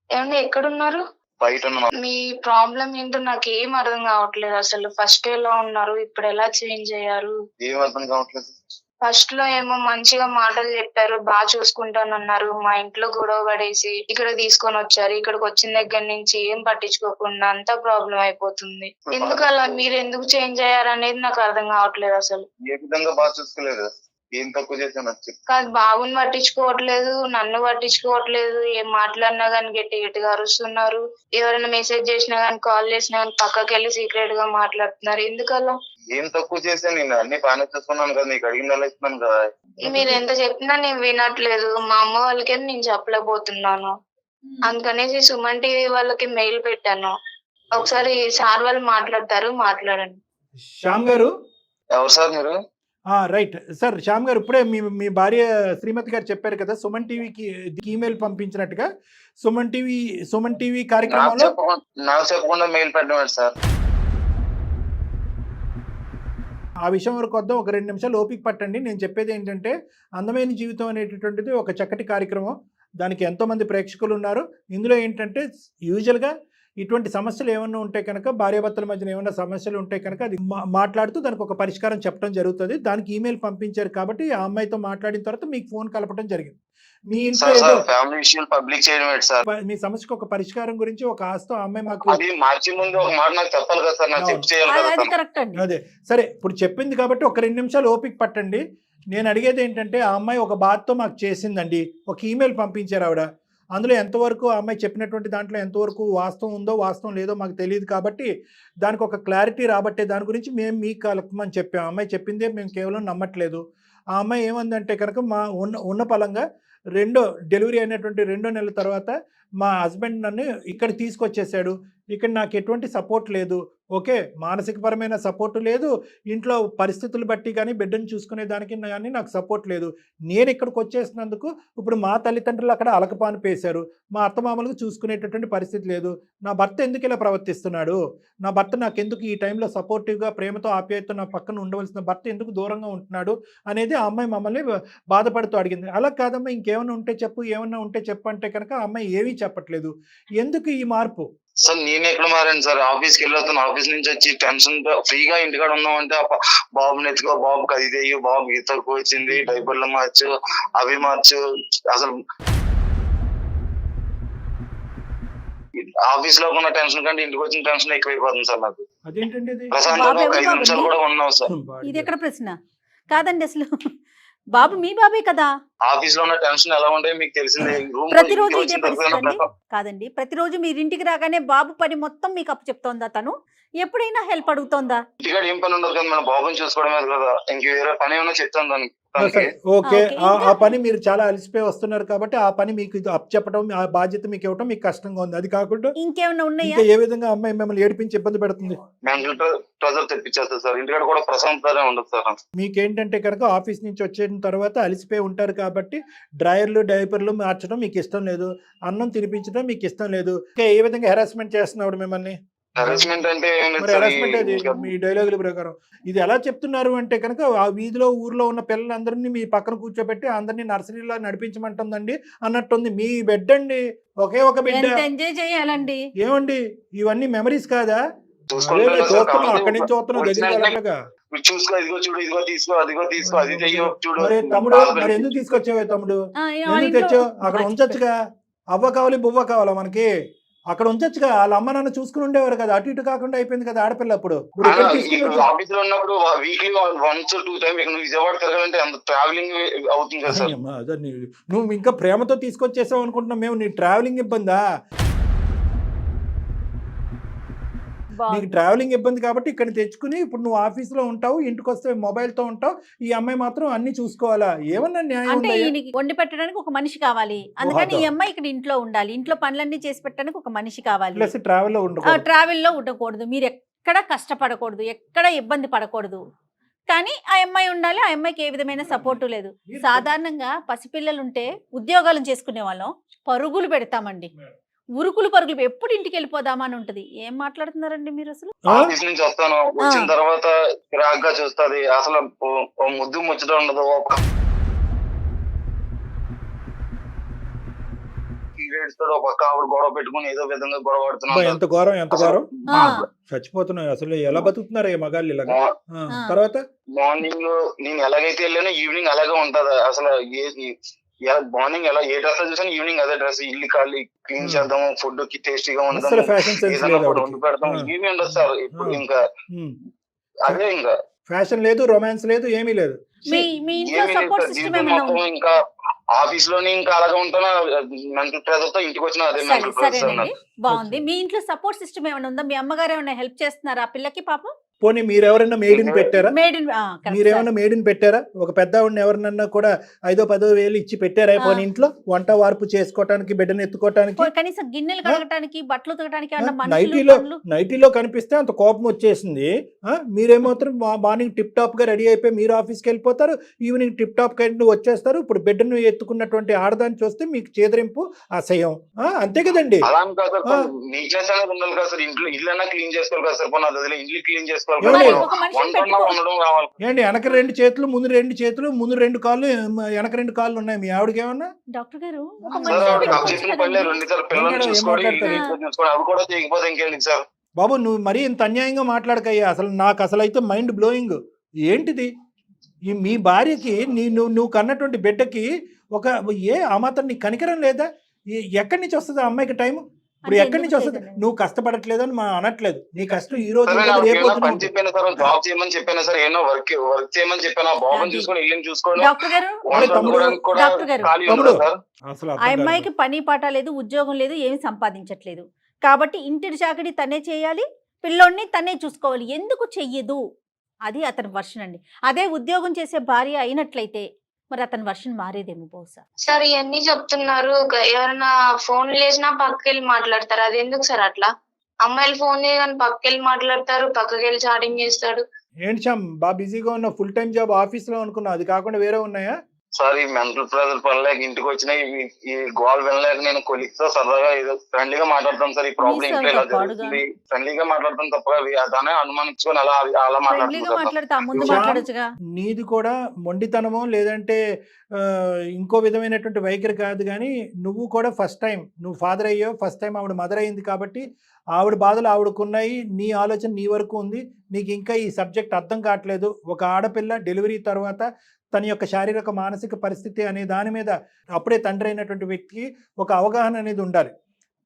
ఏమండి ఎక్కడున్నారు? బయట ఉన్నా. మీ ప్రాబ్లం ఏంటో నాకు ఏం అర్థం కావట్లేదు. అసలు ఫస్ట్ ఎలా ఉన్నారు, ఇప్పుడు ఎలా చేంజ్ అయ్యారు? ఏం అర్థం కావట్లేదు. ఫస్ట్ లో ఏమో మంచిగా మాటలు చెప్పారు, బాగా చూసుకుంటానన్నారు. మా ఇంట్లో గొడవ పడేసి ఇక్కడ తీసుకొని వచ్చారు. ఇక్కడికి వచ్చిన దగ్గర నుంచి ఏం పట్టించుకోకుండా అంతా ప్రాబ్లం అయిపోతుంది. ఎందుకు అలా, మీరు ఎందుకు చేంజ్ అయ్యారు అనేది నాకు అర్థం కావట్లేదు అసలు. ఏ విధంగా బాగా చూసుకోలేదు, ఏం తక్కువ చేశాను వచ్చి. కాదు, బాబుని పట్టించుకోవట్లేదు, నన్ను పట్టించుకోవట్లేదు. ఏం మాట్లాడినా గానీ గట్టి గట్టిగా అరుస్తున్నారు. ఎవరైనా మెసేజ్ చేసినా గానీ, కాల్ చేసినా గానీ పక్కకి వెళ్ళి సీక్రెట్ గా మాట్లాడుతున్నారు. ఎందుకలా? ఏం తక్కువ చేశాను, నేను అన్ని బాగానే చూసుకున్నాను కదా, నీకు అడిగిన అలా ఇస్తున్నాను కదా. మీరు ఎంత చెప్పినా నేను వినట్లేదు. మా అమ్మ వాళ్ళకి నేను చెప్పలేకపోతున్నాను. అందుకనేసి సుమన్ టీవీ వాళ్ళకి మెయిల్ పెట్టాను. ఒకసారి సార్ వాళ్ళు మాట్లాడతారు, మాట్లాడండి. శ్యామ్ గారు. ఎవరు సార్ మీరు? రైట్ సార్, శ్యామ్ గారు ఇప్పుడే మీ భార్య శ్రీమతి గారు చెప్పారు కదా సుమన్ టీవీకి ఈమెయిల్ పంపించినట్టుగా. సుమన్ టీవీ కార్యక్రమంలో నాకు చెప్పకుండా మెయిల్ పెట్టడం సార్. ఆ విషయం వరకు వద్దాం, ఒక 2 నిమిషాలు ఓపిక పట్టండి. నేను చెప్పేది ఏంటంటే, అందమైన జీవితం అనేటటువంటిది ఒక చక్కటి కార్యక్రమం. దానికి ఎంతోమంది ప్రేక్షకులు ఉన్నారు. ఇందులో ఏంటంటే యూజువల్గా ఇటువంటి సమస్యలు ఏమన్నా ఉంటే కనుక, భార్యాభర్తల మధ్యన ఏమన్నా సమస్యలు ఉంటే కనుక అది మాట్లాడుతూ దానికి ఒక పరిష్కారం చెప్పడం జరుగుతుంది. దానికి ఈమెయిల్ పంపించారు కాబట్టి ఆ అమ్మాయితో మాట్లాడిన తర్వాత మీకు ఫోన్ కలపడం జరిగింది. మీ ఇంట్లో ఫ్యామిలీ విషయాలు పబ్లిక్ చేయడం సార్. మీ సమస్యకు ఒక పరిష్కారం గురించి ఒక ఆస్తో ఆ అమ్మాయి మాకు అది మార్చి ముందు ఒక మాట నాకు చెప్పాలి కదా సార్, నాకు చెప్పి చేయాలి కదా అది సార్. కరెక్ట్ అండి. అదే సరే, ఇప్పుడు చెప్పింది కాబట్టి ఒక 2 నిమిషాలు ఓపిక పట్టండి. నేను అడిగేది ఏంటంటే, ఆ అమ్మాయి ఒక బాధతో మాకు చేసిందండి, ఒక ఈమెయిల్ పంపించారు ఆవిడ. అందులో ఎంతవరకు ఆ అమ్మాయి చెప్పినటువంటి దాంట్లో ఎంతవరకు వాస్తవం ఉందో వాస్తవం లేదో మాకు తెలియదు. కాబట్టి దానికి ఒక క్లారిటీ రాబట్టే దాని గురించి మేము మీకు కలపమని చెప్పాము. ఆ అమ్మాయి చెప్పిందే మేము కేవలం నమ్మట్లేదు. ఆ అమ్మాయి ఏమందంటే కనుక, మా ఉన్న పలంగా డెలివరీ అయినటువంటి 2వ నెలల తర్వాత మా హస్బెండ్ నన్ను ఇక్కడ తీసుకొచ్చేసాడు. ఇక్కడ నాకు ఎటువంటి సపోర్ట్ లేదు. ఓకే, మానసికపరమైన సపోర్టు లేదు, ఇంట్లో పరిస్థితులు బట్టి కానీ బిడ్డను చూసుకునే దానికి కానీ నాకు సపోర్ట్ లేదు. నేను ఇక్కడికి వచ్చేసినందుకు ఇప్పుడు మా తల్లిదండ్రులు అక్కడ అలకపాను పేశారు. మా అత్తమామలకు చూసుకునేటటువంటి పరిస్థితి లేదు. నా భర్త ఎందుకు ఇలా ప్రవర్తిస్తున్నాడు, నా భర్త నాకెందుకు ఈ టైంలో సపోర్టివ్గా ప్రేమతో ఆప్యాయతతో నా పక్కన ఉండవలసిన భర్త ఎందుకు దూరంగా ఉంటున్నాడు అనేది ఆ అమ్మాయి మమ్మల్ని బాధపడుతూ అడిగింది. అలా కాదమ్మా, ఇంకేమన్నా ఉంటే చెప్పు, ఏమన్నా ఉంటే చెప్పు అంటే కనుక ఆ అమ్మాయి ఏమీ చెప్పట్లేదు. ఎందుకు ఈ మార్పు? సార్ నేను ఎక్కడ మారాను సార్, ఆఫీస్కి వెళ్ళొస్తాను. ఆఫీస్ నుంచి వచ్చి టెన్షన్ ఫ్రీగా ఇంటికాడ ఉన్నామంటే బాబుని ఎత్తుకో, బాబుకి అది తెయ్యు, బాబుకి ఈత వచ్చింది, డైపర్లు మార్చు, అవి మార్చు. అసలు ఆఫీస్ లో ఉన్న టెన్షన్ కంటే ఇంటికి వచ్చిన టెన్షన్ ఎక్కువైపోతుంది సార్ నాకు. అదేంటండి అది? ప్రశాంతంగా ఒక 5 నిమిషాలు కూడా ఉన్నావు సార్. ఇది ఎక్కడ ప్రశ్న కాదండి అసలు. బాబు మీ బాబే కదా. ఆఫీస్ లో ఉన్న టెన్షన్ ఎలా ఉంటాయో మీకు తెలిసిందే. ప్రతిరోజు ఇదే పరిస్థితి అండి. కాదండి, ప్రతిరోజు మీరు ఇంటికి రాగానే బాబు పని మొత్తం మీకు అప్పు చెప్తోందా తను? ఎప్పుడైనా హెల్ప్ అడుగుతోందా? ఇంటికాడ ఏం పని ఉండదు కదా, మన బాబుని చూసుకోవడమే కదా. ఇంక వేరే పని ఏమైనా చెప్తాను దానికి. ఓకే, ఆ పని మీరు చాలా అలసిపోయి వస్తున్నారు కాబట్టి ఆ పని మీకు అప్ చెప్పడం, ఆ బాధ్యత మీకు ఇవ్వడం మీకు కష్టంగా ఉంది. అది కాకుండా ఇంకేమైనా ఉన్నాయా? ఇంకా ఏ విధంగా అమ్మాయి మిమ్మల్ని ఏడిపించి ఇబ్బంది పెడుతుంది? మెంటల్ ప్రెజర్ తెప్పించేస్తారు సార్. ఇంటికాడ కూడా ప్రశాంతంగా ఉండదు సార్. మీకేంటంటే కనుక ఆఫీస్ నుంచి వచ్చిన తర్వాత అలసిపోయి ఉంటారు కాబట్టి డ్రైయర్లు డైపర్లు మార్చడం మీకు ఇష్టం లేదు, అన్నం తినిపించడం మీకు ఇష్టం లేదు. ఏ విధంగా హెరాస్మెంట్ చేస్తున్నాడు మిమ్మల్ని? హెరాస్మెంట్ అంటే మరి హెరాస్మెంట్ అది మీ డైలాగుల ప్రకారం ఇది ఎలా చెప్తున్నారు అంటే కనుక, ఆ వీధిలో ఊర్లో ఉన్న పిల్లలందరినీ మీ పక్కన కూర్చోబెట్టి అందరినీ నర్సరీలో నడిపించమంటుందండి అన్నట్టుంది. మీ బిడ్డ అండి, ఒకే ఒక బిడ్డ. ఎంజాయ్ చేయాలండి. ఏమండి ఇవన్నీ మెమరీస్ కాదా? చూసుకుంటున్నాం, అక్కడి నుంచి చూస్తున్నాం. చూసుకో, ఇదిగో చూడు, ఇదిగో తీసుకో, అదిగో తీసుకో, అది చూడు. మరి తమ్ముడు, మరి ఎందుకు తీసుకొచ్చావే తమ్ముడు? ఎందుకు తెచ్చావు? అక్కడ ఉంచొచ్చుగా. అవ్వ కావాలి బువ్వ కావాలా మనకి? అక్కడ ఉంచొచ్చుగా. వాళ్ళ అమ్మ నాన్న చూసుకుని ఉండేవారు కదా, అటు ఇటు కాకుండా అయిపోయింది కదా ఆడపిల్ల. అప్పుడు ఆఫీస్ లో ఉన్నప్పుడు వీక్లీ 1-2 టైమ్ ఇక్కడ విజయవాడ తిరగాలంటే అంత ట్రావెలింగ్ అవుతుంది కదా సార్. నువ్వు ఇంకా ప్రేమతో తీసుకొచ్చేసావు అనుకుంటున్నావు మేము. నీ ట్రావెలింగ్ ఇబ్బందా? నీకు ట్రావెలింగ్ ఇబ్బంది కాబట్టి ఇక్కడ తెచ్చుకుని ఇప్పుడు నువ్వు ఆఫీస్ లో ఉంటావు, ఇంటికి వస్తే మొబైల్ తో ఉంటావు. ఈ అమ్మాయి మాత్రం అన్ని చూసుకోవాలా? ఏమన్నా న్యాయం అంటే ఈయనకి వండి పెట్టడానికి ఒక మనిషి కావాలి, అందుకని ఈ అమ్మాయి ఇక్కడ ఇంట్లో ఉండాలి. ఇంట్లో పనులన్నీ చేసి పెట్టడానికి ఒక మనిషి కావాలి. ట్రావెల్లో ఉండకూడదు, మీరు ఎక్కడ కష్టపడకూడదు, ఎక్కడ ఇబ్బంది పడకూడదు. కానీ ఆ అమ్మాయి ఉండాలి. ఆ అమ్మాయికి ఏ విధమైన సపోర్టు లేదు. సాధారణంగా పసిపిల్లలు ఉంటే ఉద్యోగాలు చేసుకునే వాళ్ళం పరుగులు పెడతామండి. ఉరుకులు పరుగులు ఎప్పుడు ఇంటికి వెళ్ళిపోదామా అని ఉంటది. ఏం మాట్లాడుతున్నారండి మీరు అసలు? ఆఫీస్ నుంచి వస్తాను, వచ్చిన తర్వాత చిరాగ్గా చూస్తుంది, అసలు ఓ ముద్దు ముచ్చట ఉండదు. ఏడుస్తాడు, ఒక పక్క ఆవిడ గొడవ పెట్టుకుని ఏదో విధంగా గొడవ అబ్బా, పడుతున్నాడు. ఎంత ఘోరం ఎంత ఘోరం. ఆ, చచ్చిపోతున్నాయి అసలు. ఎలా బతుకుతున్నారు ఈ మగాళ్ళు ఇలాగా? తర్వాత మార్నింగ్ నేను ఎలాగైతే వెళ్ళానో ఈవినింగ్ అలాగే ఉంటది. అసలు మార్నింగ్ ఎలా ఏ డ్రెస్ చూసాను ఈవినింగ్ అదే డ్రెస్. ఇల్లు ఖాళీ క్లీన్ చేద్దాము, ఫుడ్ కి టేస్టీగా అసలు ఉండదు, ఫ్యాషన్ సెన్స్ ఏదైనా లేదు ఒకటి ఆవిడకి. వండి పెడతాం, ఏమీ ఉండదు సార్. ఇప్పుడు ఇంకా అదే ఇంకా ఫ్యాషన్ లేదు, రొమాన్స్ లేదు, ఏమీ లేదు. మీ ఇంట్లో ఏమీ లేదు సపోర్ట్ సార్. సిస్టమ్ జీవితం ఏమైనా మొత్తం ఉందా? ఇంకా ఆఫీస్ లోనే ఇంకా అలాగే ఉంటాను. మెంటల్ ప్రెజర్ తో ఇంటికి వచ్చిన అదే సరే, మెంటల్ ప్రెజర్ సరేనండి, బాగుంది. మీ ఇంట్లో సపోర్ట్ సిస్టమ్ ఏమైనా ఉందా? మీ అమ్మగారు ఏమైనా హెల్ప్ చేస్తున్నారా ఆ పిల్లకి పాపం? పోనీ మీరెవరన్నా మేడిని పెట్టారా? మేడ్ ఇన్ మీరేమన్నా మేడిని పెట్టారా? ఒక పెద్ద ఆవిడని ఎవరినన్నా కూడా 5,000-10,000 వేలు ఇచ్చి పెట్టారా పోనీ ఇంట్లో వంట వార్పు చేసుకోవటానికి, బిడ్డను ఎత్తుకోవటానికి? కనీసం గిన్నెలు కడగటానికి, బట్టలు ఉతకడానికి ఏమన్నా మనుషులు, నైటీలో పనులు? నైటీలో కనిపిస్తే అంత కోపం వచ్చేసింది. మీరేమాత్రం మార్నింగ్ టిప్ టాప్ గా రెడీ అయిపోయి మీరు ఆఫీస్కి వెళ్ళిపోతారు, ఈవినింగ్ టిప్ టాప్ గా వచ్చేస్తారు. ఇప్పుడు బిడ్డను ఎత్తుకున్నటువంటి ఆడదాన్ని చూస్తే మీకు చేదరింపు, అసహ్యం. అంతే కదండి. అలా అని కాదు సార్, నీట్నెస్ అనేది ఉండాలి కదా సార్. ఇంట్లో ఇల్లు అన్నా క్లీన్ చేసుకోవాలి కదా సార్. పోనీ అది ఇల్లు క్లీన్ చేసుకోవాలి కదా, మరి ఒక మనిషిని వంట పెట్టుకో. ఉండడం కావాలి. ఏంటి వెనక 2 చేతులు, ముందు 2 చేతులు, ముందు 2 కాళ్ళు, వెనక 2 కాళ్ళు ఉన్నాయి మీ ఆవిడకి ఏమన్నా? డాక్టర్ గారు ఒక సార్ మనిషిని ఆవిడకి పెట్టుకోవచ్చు చెప్పిన పనిలే, కదండి. 2 సార్లు పిల్లల్ని ఏం చూసుకోవాలి, మాట్లాడతారు? ఇల్లు చూసుకోవాలి, అవి కూడా చేయకపోతే ఇంకేంటి సార్? బాబు నువ్వు మరీ ఇంత అన్యాయంగా మాట్లాడకయ్యా. అసలు నాకు అసలు అయితే మైండ్ బ్లోయింగ్. ఏంటిది మీ భార్యకి నువ్వు కన్నటువంటి బిడ్డకి ఒక ఆ మాత్రం నీకు కనికరం లేదా? ఎక్కడి నుంచి వస్తుంది ఆ అమ్మాయికి టైం? ఇప్పుడు అంటే ఎక్కడి నుంచి ఎందుకు వస్తుంది? చేయదండి? నువ్వు కష్టపడట్లేదని మనం అనట్లేదు. నీ కష్టం ఈ రోజు సరే, ఉంటుంది, నాకు రేపు ఏమైనా పొద్దున పని ఉంటుంది. చెప్పాను సార్, జాబ్ చేయమని చెప్పాను సార్, ఏమో వర్క్ చేయమని చెప్పాను. బాబుని అది. చూసుకొని ఇల్లుని చూసుకోండి, డాక్టర్ గారు, వంట తమ్ముడు, వండుకోవడానికి కూడా డాక్టర్ గారు, ఖాళీ తమ్ముడు. ఉండదు సార్. అసలు ఆ అర్థం కాదు. అమ్మాయికి పని పాట లేదు, ఉద్యోగం లేదు, ఏమి సంపాదించట్లేదు. కాబట్టి ఇంటి చాకరీ తనే చేయాలి, పిల్లోడిని తనే చూసుకోవాలి. ఎందుకు చెయ్యదు? అది అతని వర్షన్ అండి. అదే ఉద్యోగం చేసే భార్య అయినట్లయితే మరి అతని వర్షన్ మారేదేమో బహుశా. సార్ ఇవన్నీ చెప్తున్నారు, ఎవరైనా ఫోన్ చేసినా పక్కకెళ్ళి మాట్లాడతారు. అది ఎందుకు సార్ అట్లా? అమ్మాయిలు ఫోన్ చేయగానే పక్కకెళ్ళి మాట్లాడతారు, పక్కకెళ్ళి చాటింగ్ చేస్తాడు. ఏంటి శ్యామ్, బాగా బిజీగా ఉన్న ఫుల్ టైం జాబ్ ఆఫీస్ లో అనుకున్నా, అది కాకుండా వేరే ఉన్నాయా? సార్ ఈ మెంటల్ ప్రెజర్ పడలేక ఇంటికి వచ్చిన ఈ గోల్ వినలేక నేను కొలిక్తో సరదాగా ఏదో ఫ్రెండ్లీగా మాట్లాడతాను సార్. ఈ ప్రాబ్లం మీ ఇంట్లో ఇలా సొంత పాడుగా. జరుగుతుంది, ఫ్రెండ్లీగా మాట్లాడతాను తప్ప దాన్ని అనుమానించుకొని అలా అలా ఫ్రెండ్లీగా మాట్లాడుతున్నాను. మాట్లాడితే ఆ ముందు శ్యామ్, మాట్లాడొచ్చుగా. నీది కూడా మొండితనమో లేదంటే ఇంకో విధమైనటువంటి వైఖరి కాదు, కానీ నువ్వు కూడా ఫస్ట్ టైం నువ్వు ఫాదర్ అయ్యావు, ఫస్ట్ టైం ఆవిడ మదర్ అయింది కాబట్టి ఆవిడ బాధలు ఆవిడకున్నాయి, నీ ఆలోచన నీ వరకు ఉంది. నీకు ఇంకా ఈ సబ్జెక్ట్ అర్థం కావట్లేదు. ఒక ఆడపిల్ల డెలివరీ తర్వాత తన యొక్క శారీరక మానసిక పరిస్థితి అనే దాని మీద అప్పుడే తండ్రి అయినటువంటి వ్యక్తికి ఒక అవగాహన అనేది ఉండాలి.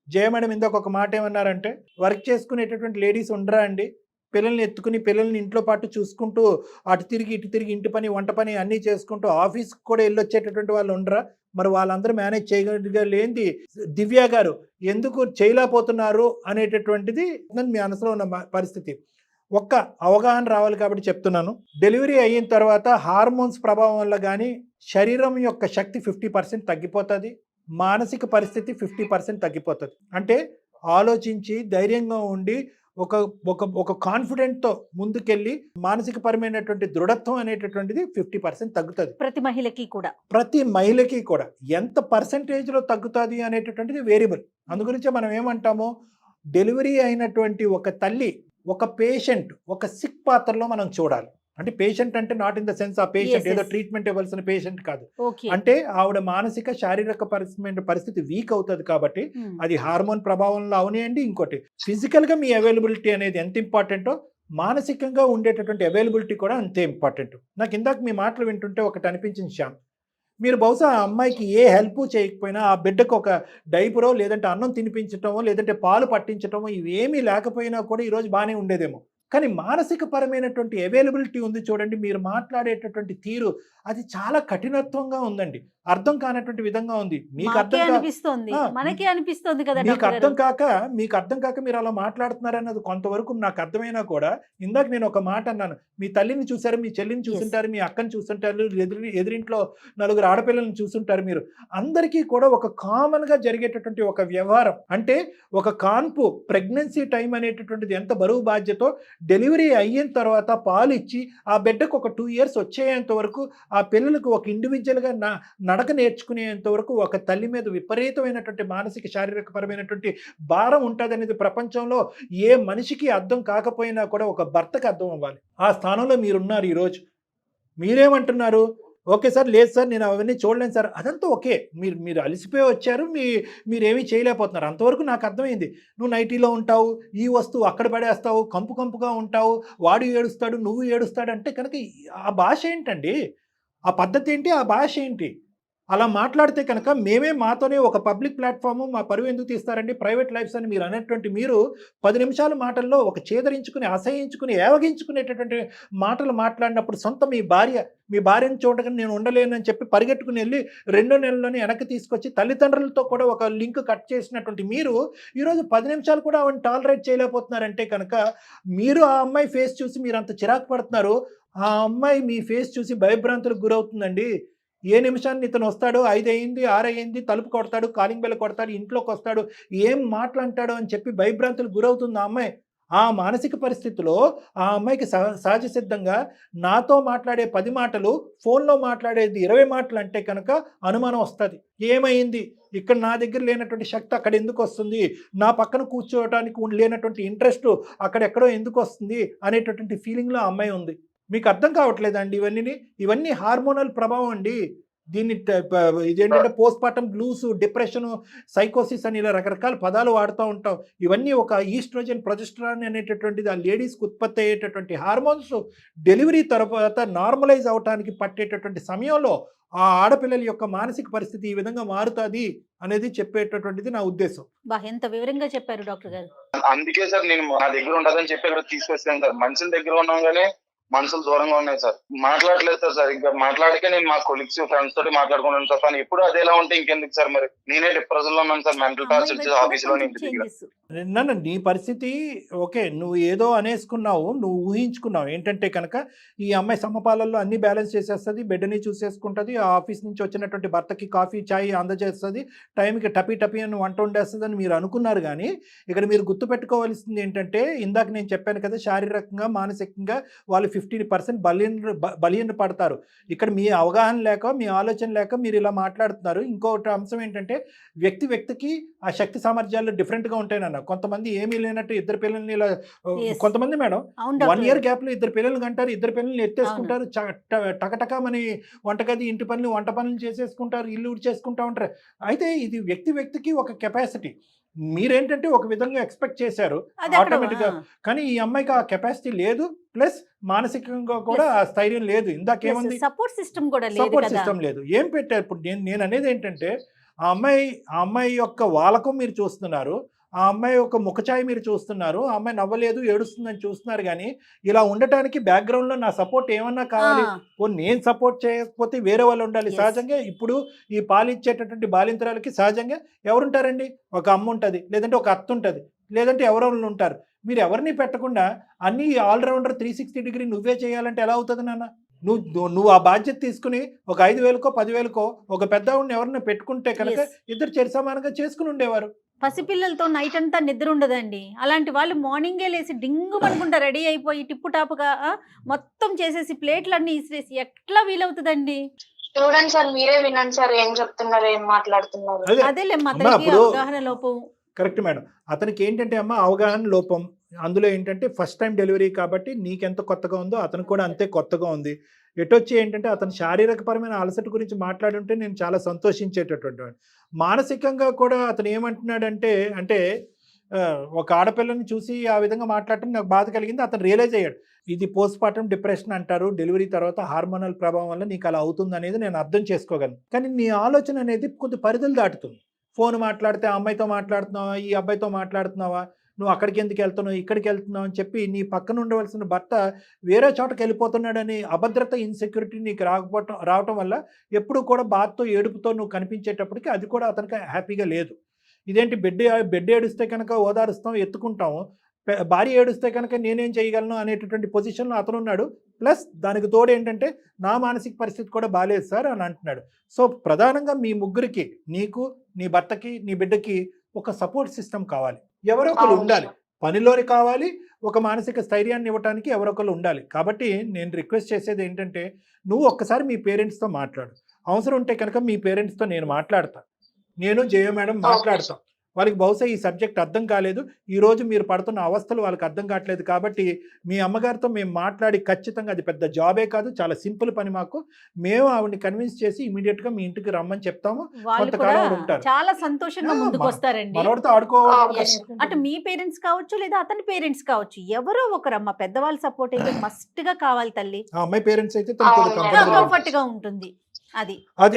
జయమేడం ఇందాక ఒక మాట ఏమన్నారంటే, వర్క్ చేసుకునేటటువంటి లేడీస్ ఉండరా అండి? పిల్లల్ని ఎత్తుకుని పిల్లల్ని ఇంట్లో పాటు చూసుకుంటూ అటు తిరిగి ఇటు తిరిగి ఇంటి పని వంట పని అన్నీ చేసుకుంటూ ఆఫీస్కి కూడా వెళ్ళొచ్చేటటువంటి వాళ్ళు ఉండరా? మరి వాళ్ళందరూ మేనేజ్ చేయగలిగా లేనిది దివ్య గారు ఎందుకు చేయలేకపోతున్నారు అనేటటువంటిది మీ మనసులో ఉన్న పరిస్థితి. ఒక్క అవగాహన రావాలి కాబట్టి చెప్తున్నాను. డెలివరీ అయిన తర్వాత హార్మోన్స్ ప్రభావం వల్ల కానీ శరీరం యొక్క శక్తి 50% తగ్గిపోతుంది, మానసిక పరిస్థితి 50% తగ్గిపోతుంది. అంటే ఆలోచించి ధైర్యంగా ఉండి ఒక ఒక ఒక కాన్ఫిడెంట్తో ముందుకెళ్ళి మానసిక పరమైనటువంటి దృఢత్వం అనేటటువంటిది 50% తగ్గుతుంది. ప్రతి మహిళకి కూడా ఎంత పర్సంటేజ్లో తగ్గుతుంది అనేటటువంటిది వేరియబుల్. అందుగురించే మనం ఏమంటామో, డెలివరీ అయినటువంటి ఒక తల్లి ఒక పేషెంట్ ఒక సిక్ పాత్రలో మనం చూడాలి. అంటే పేషెంట్ అంటే నాట్ ఇన్ ద సెన్స్ ఆ పేషెంట్ ఏదో ట్రీట్మెంట్ ఇవ్వాల్సిన పేషెంట్ కాదు. అంటే ఆవిడ మానసిక శారీరక పరిస్థితి వీక్ అవుతుంది కాబట్టి అది హార్మోన్ ప్రభావంలో అవనియండి. ఇంకోటి ఫిజికల్ గా మీ అవైలబిలిటీ అనేది ఎంత ఇంపార్టెంటో మానసికంగా ఉండేటటువంటి అవైలబిలిటీ కూడా అంతే ఇంపార్టెంట్. నాకు ఇందాక మీ మాటలు వింటుంటే ఒకటి అనిపించింది శ్యామ్, మీరు బహుశా ఆ అమ్మాయికి ఏ హెల్ప్ చేయకపోయినా ఆ బిడ్డకు ఒక డైపరో లేదంటే అన్నం తినిపించటమో లేదంటే పాలు పట్టించటమో ఇవేమీ లేకపోయినా కూడా ఈరోజు బాగానే ఉండేదేమో. కానీ మానసిక పరమైనటువంటి అవైలబిలిటీ ఉంది చూడండి, మీరు మాట్లాడేటటువంటి తీరు అది చాలా కఠినత్వంగా ఉందండి, అర్థం కానటువంటి విధంగా ఉంది. మీకు అర్థం కాక మీరు అలా మాట్లాడుతున్నారన్నది కొంతవరకు నాకు అర్థమైనా కూడా, ఇందాక నేను ఒక మాట అన్నాను, మీ తల్లిని చూసారు, మీ చెల్లిని చూస్తుంటారు, మీ అక్కని చూస్తుంటారు, ఎదురింట్లో 4 ఆడపిల్లలను చూస్తుంటారు. మీరు అందరికీ కూడా ఒక కామన్ గా జరిగేటటువంటి ఒక వ్యవహారం అంటే ఒక కాన్పు ప్రెగ్నెన్సీ టైం అనేటటువంటిది ఎంత బరువు బాధ్యతో డెలివరీ అయిన తర్వాత పాలు ఇచ్చి ఆ బిడ్డకు ఒక 2 years వచ్చేంత వరకు ఆ పిల్లలకు ఒక ఇండివిజువల్గా నడక నేర్చుకునేంత వరకు ఒక తల్లి మీద విపరీతమైనటువంటి మానసిక శారీరకపరమైనటువంటి భారం ఉంటుంది అనేది ప్రపంచంలో ఏ మనిషికి అర్థం కాకపోయినా కూడా ఒక భర్తకు అర్థం అవ్వాలి. ఆ స్థానంలో మీరున్నారు ఈరోజు. మీరేమంటున్నారు? ఓకే సార్, లేదు సార్, నేను అవన్నీ చూడలేను సార్. అదంతా ఓకే, మీరు అలసిపోయి వచ్చారు, మీరేమీ చేయలేకపోతున్నారు, అంతవరకు నాకు అర్థమైంది. నువ్వు నైటీలో ఉంటావు, ఈ వస్తువు అక్కడ పడేస్తావు, కంపుగా ఉంటావు, వాడు ఏడుస్తాడు, నువ్వు ఏడుస్తాడు అంటే కనుక ఆ భాష ఏంటండి? ఆ పద్ధతి ఏంటి? ఆ భాష ఏంటి? అలా మాట్లాడితే కనుక మాతోనే ఒక పబ్లిక్ ప్లాట్ఫామ్, మా పరువు ఎందుకు తీస్తారండి, ప్రైవేట్ లైఫ్స్ అని మీరు అనేటువంటి మీరు 10 నిమిషాల మాటల్లో ఒక చేదరించుకుని, అసహించుకుని, ఏవగించుకునేటటువంటి మాటలు మాట్లాడినప్పుడు సొంత మీ భార్యను చూడగానే నేను ఉండలేనని చెప్పి పరిగెట్టుకుని వెళ్ళి 2 నెలల్లోనే వెనక్కి తీసుకొచ్చి తల్లిదండ్రులతో కూడా ఒక లింక్ కట్ చేసినటువంటి మీరు ఈరోజు 10 నిమిషాలు కూడా ఆవిడని టాలరేట్ చేయలేకపోతున్నారంటే కనుక మీరు ఆ అమ్మాయి ఫేస్ చూసి మీరు అంత చిరాకు పడుతున్నారు. ఆ అమ్మాయి మీ ఫేస్ చూసి భయభ్రాంతులకు గురవుతుందండి. ఏ నిమిషాన్ని ఇతను వస్తాడు, 5 అయింది, 6 అయింది, తలుపు కొడతాడు, కాలింగ్ బెల్ కొడతాడు, ఇంట్లోకి వస్తాడు, ఏం మాట్లాంటాడు అని చెప్పి భయభ్రాంతులకు గురవుతుంది ఆ అమ్మాయి. ఆ మానసిక పరిస్థితిలో ఆ అమ్మాయికి సహజ సిద్ధంగా నాతో మాట్లాడే 10 మాటలు, ఫోన్లో మాట్లాడేది 20 మాటలు అంటే కనుక అనుమానం వస్తుంది. ఏమైంది, ఇక్కడ నా దగ్గర లేనటువంటి శక్తి అక్కడ ఎందుకు వస్తుంది, నా పక్కన కూర్చోవడానికి లేనటువంటి ఇంట్రెస్ట్ అక్కడెక్కడో ఎందుకు వస్తుంది అనేటటువంటి ఫీలింగ్లో ఆ అమ్మాయి ఉంది. మీకు అర్థం కావట్లేదండి ఇవన్నీ హార్మోనల్ ప్రభావం అండి. దీన్ని ఇదేంటంటే పోస్ట్ పార్టం బ్లూస్, డిప్రెషన్, సైకోసిస్ అని ఇలా రకరకాల పదాలు వాడుతూ ఉంటాం. ఇవన్నీ ఒక ఈస్ట్రోజన్, ప్రొజెస్టరాన్ అనేటటువంటిది ఆ లేడీస్కి ఉత్పత్తి అయ్యేటటువంటి హార్మోన్స్ డెలివరీ తర్వాత నార్మలైజ్ అవడానికి పట్టేటటువంటి సమయంలో ఆ ఆడపిల్లల యొక్క మానసిక పరిస్థితి ఈ విధంగా మారుతుంది అనేది చెప్పేటటువంటిది నా ఉద్దేశం. ఎంత వివరంగా చెప్పారు డాక్టర్ గారు. అందుకే సార్ నేను నా దగ్గర ఉండదని చెప్పి ఇక్కడ తీసుకొస్తాను సార్. మనుషుల దగ్గర ఉన్నాగానే మనసులు దూరంగా ఉన్నాయి సార్. మాట్లాడలేదు సార్ సరిగ్గా. మాట్లాడికే నేను మా కొలీగ్స్, ఫ్రెండ్స్ తోటి మాట్లాడుకున్నాను సార్. కానీ ఎప్పుడు అదేలా ఉంటే ఇంకెందుకు సార్, మరి నేనే డిప్రెషన్ లో ఉన్నాను సార్. మెంటల్ టార్చర్ ఆఫీస్ లో నీ పరిస్థితి ఓకే, నువ్వు ఏదో అనేసుకున్నావు, నువ్వు ఊహించుకున్నావు ఏంటంటే కనుక ఈ అమ్మాయి సమపాలల్లో అన్ని బ్యాలెన్స్ చేసేస్తుంది, బిడ్డని చూసేసుకుంటుంది, ఆ ఆఫీస్ నుంచి వచ్చినటువంటి భర్తకి కాఫీ చాయ్ అందజేస్తుంది, టైంకి టపీ అని వంట వండేస్తుంది అని మీరు అనుకున్నారు. కానీ ఇక్కడ మీరు గుర్తుపెట్టుకోవాల్సింది ఏంటంటే, ఇందాక నేను చెప్పాను కదా, శారీరకంగా మానసికంగా వాళ్ళు 50% బలియన పడతారు. ఇక్కడ మీ అవగాహన లేక, మీ ఆలోచన లేక మీరు ఇలా మాట్లాడుతున్నారు. ఇంకొకటి అంశం ఏంటంటే, వ్యక్తికి ఆ శక్తి సామర్థ్యాలు డిఫరెంట్గా ఉంటాయన్న. కొంతమంది ఏమీ లేనట్టు 2 పిల్లల్ని ఇలా, కొంతమంది మేడం 1 year గ్యాప్లో 2 పిల్లలు కంటారు, 2 పిల్లల్ని ఎత్తేసుకుంటారు, టకటకమని వంటగది, ఇంటి పనులు, వంట పనులు చేసేసుకుంటారు, ఇల్లు ఉడిచేసుకుంటా ఉంటారు. అయితే ఇది వ్యక్తికి ఒక కెపాసిటీ. మీరేంటంటే ఒక విధంగా ఎక్స్పెక్ట్ చేశారు ఆటోమేటిక్గా, కానీ ఈ అమ్మాయికి ఆ కెపాసిటీ లేదు, ప్లస్ మానసికంగా కూడా ఆ స్థైర్యం లేదు. ఇందాకేముంది, సపోర్ట్ సిస్టమ్ లేదు. ఏం పెట్టారు ఇప్పుడు? నేను అనేది ఏంటంటే, ఆ అమ్మాయి యొక్క వాలకం మీరు చూస్తున్నారు, ఆ అమ్మాయి యొక్క ముఖఛాయ మీరు చూస్తున్నారు, ఆ అమ్మాయి నవ్వలేదు, ఏడుస్తుందని చూస్తున్నారు. కానీ ఇలా ఉండటానికి బ్యాక్గ్రౌండ్లో నా సపోర్ట్ ఏమన్నా కావాలి. నేను సపోర్ట్ చేయకపోతే వేరే వాళ్ళు ఉండాలి. సహజంగా ఇప్పుడు ఈ పాలిచ్చేటటువంటి బాలింతరాలకి సహజంగా ఎవరుంటారండి? ఒక అమ్మ ఉంటుంది, లేదంటే ఒక అత్త ఉంటుంది, లేదంటే ఎవరో ఉంటారు. మీరు ఎవరిని పెట్టకుండా అన్ని ఆల్రౌండర్ 360 degree నువ్వే చేయాలంటే ఎలా అవుతుంది నాన్న? నువ్వు ఆ బాధ్యత తీసుకుని ఒక 5,000కో 10,000కో ఒక పెద్దవాడిని ఎవరిని పెట్టుకుంటే కనుక ఇద్దరు సమానంగా చేసుకుని ఉండేవారు. పసిపిల్లలతో నైట్ అంతా నిద్ర ఉండదండి. అలాంటి వాళ్ళు మార్నింగే లేసి డింగు పడుకుంటా రెడీ అయిపోయి టిప్పు టాపుగా మొత్తం చేసేసి ప్లేట్లన్నీ ఇసిరేసి ఎట్లా వీలవుతుందండి? చూడండి సార్, మీరే వినండి సార్, ఏం చెప్తున్నారు, ఏం మాట్లాడుతున్నారు. అదేలే అవగాహన లోపం. Correct madam. అతనికి ఏంటంటే అమ్మ అవగాహన లోపం. అందులో ఏంటంటే ఫస్ట్ టైం డెలివరీ కాబట్టి నీకెంత కొత్తగా ఉందో అతనికి కూడా అంతే కొత్తగా ఉంది. ఎటొచ్చి ఏంటంటే అతను శారీరకపరమైన అలసట గురించి మాట్లాడుంటే నేను చాలా సంతోషించేటటువంటి. మానసికంగా కూడా అతను ఏమంటున్నాడంటే, అంటే ఒక ఆడపిల్లని చూసి ఆ విధంగా మాట్లాడటం నాకు బాధ కలిగింది. అతను రియలైజ్ అయ్యాడు, ఇది పోస్ట్ పార్టం డిప్రెషన్ అంటారు, డెలివరీ తర్వాత హార్మోనల్ ప్రభావం వల్ల నీకు అలా అవుతుంది అనేది నేను అర్థం చేసుకోగలను. కానీ నీ ఆలోచన అనేది కొద్ది పరిధులు దాటుతుంది. ఫోన్ మాట్లాడితే ఆ అమ్మాయితో మాట్లాడుతున్నావా, ఈ అబ్బాయితో మాట్లాడుతున్నావా, నువ్వు అక్కడికి ఎందుకు వెళ్తున్నావు, ఇక్కడికి వెళ్తున్నావు అని చెప్పి నీ పక్కన ఉండవలసిన భర్త వేరే చోటకి వెళ్ళిపోతున్నాడని అభద్రత, ఇన్సెక్యూరిటీ నీకు రావటం వల్ల ఎప్పుడు కూడా బాధతో, ఏడుపుతో నువ్వు కనిపించేటప్పటికి అది కూడా అతనికి హ్యాపీగా లేదు. ఇదేంటి బెడ్ ఏడుస్తే కనుక ఓదారుస్తాం, ఎత్తుకుంటాము, భార్య ఏడుస్తే కనుక నేనేం చేయగలను అనేటటువంటి పొజిషన్లో అతను ఉన్నాడు. ప్లస్ దానికి తోడు ఏంటంటే నా మానసిక పరిస్థితి కూడా బాగాలేదు సార్ అని అంటున్నాడు. సో ప్రధానంగా మీ ముగ్గురికి, నీకు, నీ భర్తకి, నీ బిడ్డకి ఒక సపోర్ట్ సిస్టమ్ కావాలి. ఎవరో ఒకరు ఉండాలి. పనిలోని కావాలి, ఒక మానసిక స్థైర్యాన్ని ఇవ్వడానికి ఎవరొకరు ఉండాలి. కాబట్టి నేను రిక్వెస్ట్ చేసేది ఏంటంటే, నువ్వు ఒక్కసారి మీ పేరెంట్స్తో మాట్లాడు. అవసరం ఉంటే కనుక మీ పేరెంట్స్తో నేను మాట్లాడతా, నేను జయ మేడం మాట్లాడతాం. వాళ్ళకి బహుశా ఈ సబ్జెక్ట్ అర్థం కాలేదు, ఈరోజు మీరు పడుతున్న అవస్థలు వాళ్ళకి అర్థం కావట్లేదు. కాబట్టి మీ అమ్మగారితో మేము మాట్లాడి, ఖచ్చితంగా అది పెద్ద జాబే కాదు, చాలా సింపుల్ పని మాకు, మేము ఆవిడని కన్విన్స్ చేసి ఇమీడియట్గా మీ ఇంటికి రమ్మని చెప్తాము. వాళ్ళు కూడా కొంతకాలం ఆవిడ ఉంటారు. చాలా సంతోషంగా ఆ, ముందుకు వస్తారండి. మనోడితో ఆడుకోవాలి. Yes. అటు మీ పేరెంట్స్ కావచ్చు లేదా అతని పేరెంట్స్ కావచ్చు, ఎవరో ఒకరమ్మ పెద్దవాళ్ళ సపోర్ట్ అయితే మస్ట్ గా కావాలి తల్లి. ఆ అమ్మాయి పేరెంట్స్ అయితే తనకు అవును. comfortable గా కంఫర్ట్ గా ఉంటుంది అది.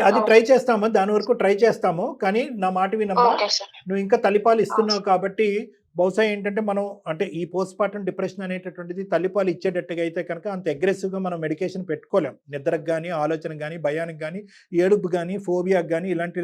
అది ట్రై చేస్తాము, దాని వరకు ట్రై చేస్తాము. కానీ నా మాట వినమ్మా, ఓకే సార్. నువ్వు ఇంకా తల్లిపాలు ఇస్తున్నావు కాబట్టి బహుశా ఏంటంటే మనం అంటే ఈ పోస్ట్ పార్టం డిప్రెషన్ అనేటటువంటిది తల్లిపాలు ఇచ్చేటట్టుగా అయితే కనుక అంత అగ్రెసివ్గా మనం మెడికేషన్ పెట్టుకోలేం. నిద్రకు కానీ, ఆలోచనకు కానీ, భయానికి కానీ, ఏడుపు కానీ, ఫోబియాకి కానీ, ఇలాంటి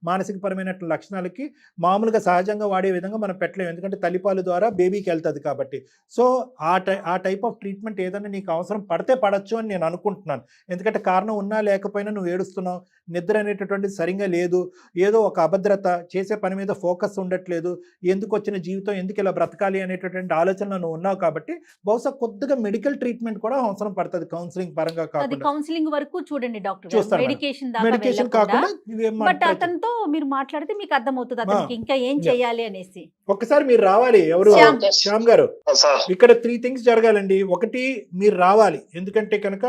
మానసికపరమైన లక్షణాలకి మామూలుగా సహజంగా వాడే విధంగా మనం పెట్టలేము. ఎందుకంటే తల్లిపాలు ద్వారా బేబీకి వెళ్తుంది కాబట్టి. సో ఆ టైప్ ఆఫ్ ట్రీట్మెంట్ ఏదైనా నీకు అవసరం పడితే పడచ్చు అని నేను అనుకుంటున్నాను. ఎందుకంటే కారణం ఉన్నా లేకపోయినా నువ్వు ఏడుస్తున్నావు, నిద్ర అనేటటువంటిది సరిగా లేదు, ఏదో ఒక అభద్రత, చేసే పని మీద ఫోకస్ ఉండట్లేదు, ఎందుకు వచ్చిన జీవితం, ఎందుకు ఇలా బ్రతకాలి అనేటటువంటి ఆలోచనలో నువ్వు ఉన్నావు. కాబట్టి బహుశా కొద్దిగా మెడికల్ ట్రీట్మెంట్ కూడా అవసరం పడుతుంది, కౌన్సిలింగ్ పరంగా అది కాకుండా. కౌన్సిలింగ్ వరకు చూడండి డాక్టర్, చూస్తాను మేడం. మెడికేషన్ మెడికేషన్ దాకా కాకుండా ఇవేం బట్ try అతనితో మీరు మాట్లాడితే మీకు అర్థమవుతుంది అతనికి ఇంకా ఏం చేయాలి అనేసి. ఒక్కసారి మీరు రావాలి. ఎవరు? శ్యామ్. శ్యామ్ గారు, సార్ ఇక్కడ 3 things జరగాలండి. ఒకటి, మీరు రావాలి. ఎందుకంటే కనుక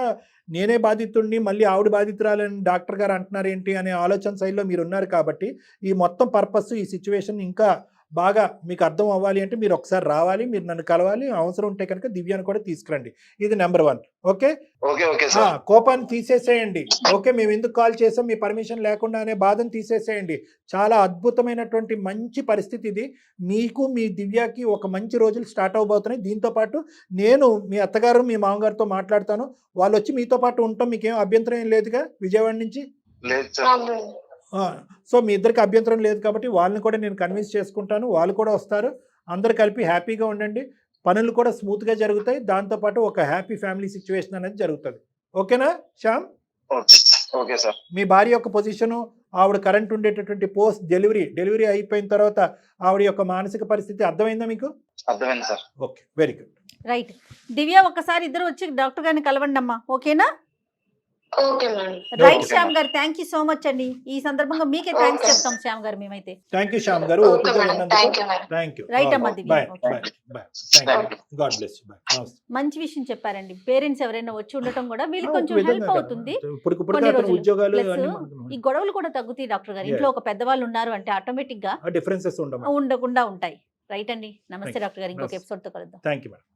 నేనే బాధితుడిని, మళ్ళీ ఆవిడ బాధితురాలని డాక్టర్ గారు అంటున్నారు ఏంటి అనే ఆలోచన శైలిలో మీరు ఉన్నారు. కాబట్టి ఈ మొత్తం పర్పస్, ఈ సిచ్యువేషన్ ఇంకా బాగా మీకు అర్థం అవ్వాలి అంటే మీరు ఒకసారి రావాలి, మీరు నన్ను కలవాలి. అవసరం ఉంటే కనుక దివ్యాన్ని కూడా తీసుకురండి. ఇది నెంబర్ 1. Okay, okay sir. కోపాన్ని తీసేసేయండి. ఓకే, మేము ఎందుకు కాల్ చేసాం, మీ పర్మిషన్ లేకుండా అనే బాధను తీసేసేయండి. చాలా అద్భుతమైనటువంటి మంచి పరిస్థితి ఇది. మీకు, మీ దివ్యాకి ఒక మంచి రోజులు స్టార్ట్ అవబోతున్నాయి. దీంతో పాటు నేను మీ అత్తగారు, మీ మామగారితో మాట్లాడతాను. వాళ్ళు వచ్చి మీతో పాటు ఉంటాం. మీకేం అభ్యంతరం ఏం లేదుగా విజయవాడ నుంచి? లేదు సార్. సో మీ ఇద్దరికి అభ్యంతరం లేదు కాబట్టి వాళ్ళని కూడా నేను కన్విన్స్ చేసుకుంటాను. వాళ్ళు కూడా వస్తారు. అందరు కలిపి హ్యాపీగా ఉండండి. పనులు కూడా స్మూత్గా జరుగుతాయి. దాంతోపాటు ఒక హ్యాపీ ఫ్యామిలీ సిచ్యువేషన్ అనేది జరుగుతుంది. ఓకేనా శ్యామ్? Okay sir. మీ భార్య యొక్క పొజిషను, ఆవిడ కరెంట్ ఉండేటటువంటి పోస్ట్ డెలివరీ అయిపోయిన తర్వాత ఆవిడ యొక్క మానసిక పరిస్థితి అర్థమైందా మీకు? అర్థమైంది sir. Okay, very good. Right Divya, ఒక్కసారి ఇద్దరు వచ్చి డాక్టర్ గారిని కలవండి అమ్మా, ఓకేనా? Okay madam. Right Okay, Shyam ma'am. గారు, థ్యాంక్ యూ సో మచ్ అండి. ఈ సందర్భంగా మీకే థ్యాంక్స్ Okay. చెప్తాం శ్యామ్ గారు మేమైతే. థ్యాంక్ యూ శ్యామ్ గారు. Okay madam. Thank you madam. Thank you. Right అమ్మా Divya. Bye Okay. Bye bye. Thank you. God bless you. Bye. నమస్తే. మంచి విషయం చెప్పారండి. పేరెంట్స్ ఎవరైనా వచ్చి ఉండటం కూడా వీళ్ళకి కొంచెం ఒక విధంగా హెల్ప్ కదా. అవుతుంది. ఇప్పుడు కొన్ని అతను రోజులు. ఉద్యోగాలు Plus, అన్నీ ఈ గొడవలు కూడా తగ్గుతాయి డాక్టర్ గారు. Yeah. ఇంట్లో ఒక పెద్దవాళ్ళు ఉన్నారు అంటే ఆటోమేటిక్ గా డిఫరెన్సెస్ ఉండవు. ఉండకుండా ఉంటాయి. రైట్ అండి. నమస్తే డాక్టర్ గారు, ఇంకొక నమస్తే. ఎపిసోడ్ తో కలుద్దాం. Thank you madam.